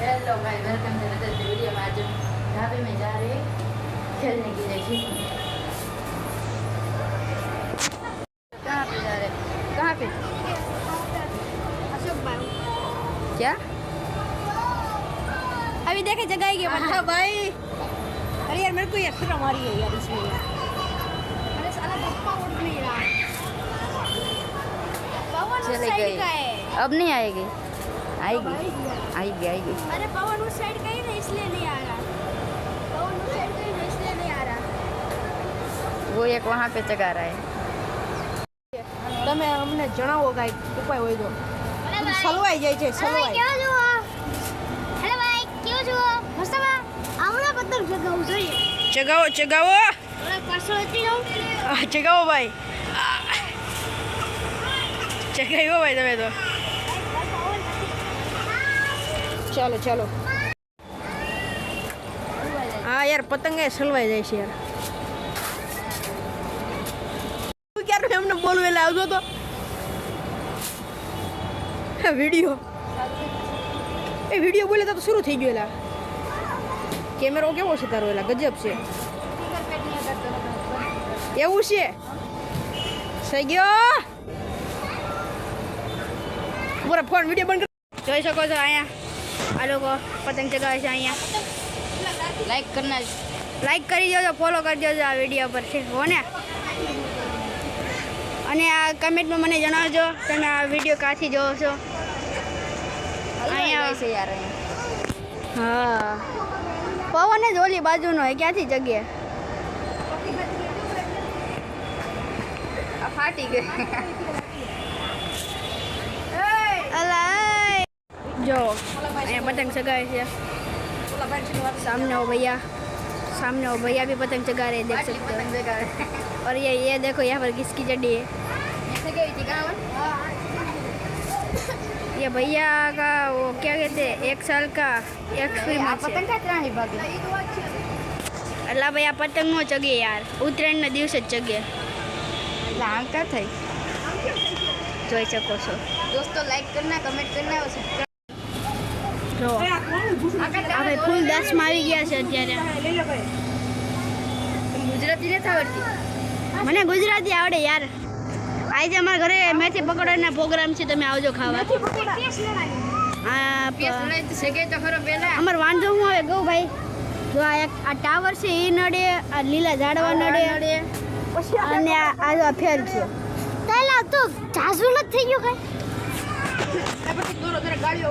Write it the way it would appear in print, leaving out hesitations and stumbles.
Hello भाई, welcome to another video. में आज ढाबे में जा रहे हैं खेलने के लिए। ठीक, कहाँ पे जा रहे हैं? कहाँ पे? अशोक भाई क्या? अभी देखे जगह ही हाँ भाई, अरे यार मेरे को ये शर्म आ रही है यार इसमें यार। अरे साला पप्पा उठ नहीं रहा। पवन उस चले साइड गए। का है। अब नहीं आएगी, आएगी आएगी आएगी। अरे पवन उस साइड का ही ना, इसलिए नहीं आ रहा। पवन उस साइड का ही ना, इसलिए नहीं आ रहा। वो एक वहाँ पे चगा रहा है। તમે અમને જણાવો કાંઈક ઉપાય હોય તો સલવાઈ જાય છે સલવાઈ કેવો છો? હેલો ભાઈ, કેવો છો? મસ્તમાં આવડા પતંગ જગાવું જોઈએ. ચગાવો ચગાવો ઓલા પાછળ હતી જાઉં. ચગાવો ભાઈ ચગાવ્યો ભાઈ તમે તો ચાલો ચાલો હા યાર પતંગે સલવાઈ જાય છે યાર તું ક્યારે એમને બોલવું એટલે આવજો તો વિડીયો એ વિડીયો બોલે તો શરૂ થઈ ગયો એલા કેમેરો કેવો છે તારો એલા ગજબ છે એવું છે થઈ ગયો પૂરો ફોન વિડીયો બંધ કર જોઈ શકો છો અહીંયા આ લોકો પતંગ ચગાવે છે અહીંયા लाइक करना। લાઈક કરી દેજો ફોલો કરી દેજો આ વિડીયો પર છે હો ને અને આ કમેન્ટમાં મને જણાવજો તમે આ વિડીયો ક્યાંથી જોવો છો અહીંયા છે યાર, હા પવન જ ઓલી બાજુનો હોય ક્યાંથી જગ્યા આ ફાટી ગઈ। અલા જો અહીંયા પતંગ ચગાવે છે सामने हो भैया भी पतंग चगा रहे हैं, देख सकते हो। और ये देखो यहाँ पर किसकी चड्डी है, ये भैया का वो क्या कहते हैं 1 साल का एक्सपीरियंस પતંગ કાતરાની ભાગે अल्लाह भैया पतंग नो चगे यार उतरायण ना दिवस ज चगे એટલે આમ કા થઈ। જોઈ શકો છો दोस्तों लाइक करना, कमेंट करना और सब्सक्राइब। જો આપણે ફૂલ 10 માં આવી ગયા છે અત્યારે ગુજરાતી નથી આવડતી? મને ગુજરાતી આવડે યાર આજે અમારા ઘરે મેથી પકોડાના પ્રોગ્રામ છે તમે આવજો ખાવા પેસ લઈ તો શકે તો ખરો પેલા। અમાર વાંધો શું આવે ગૌ ભાઈ જો આ ટાવર છે એ નડે આ લીલા ઝાડવા નડે અને આ જો ફેર છે તાલા તો જાજુ નથી થઈ ગયો કઈ પછી દોરો જરા ગાડીઓ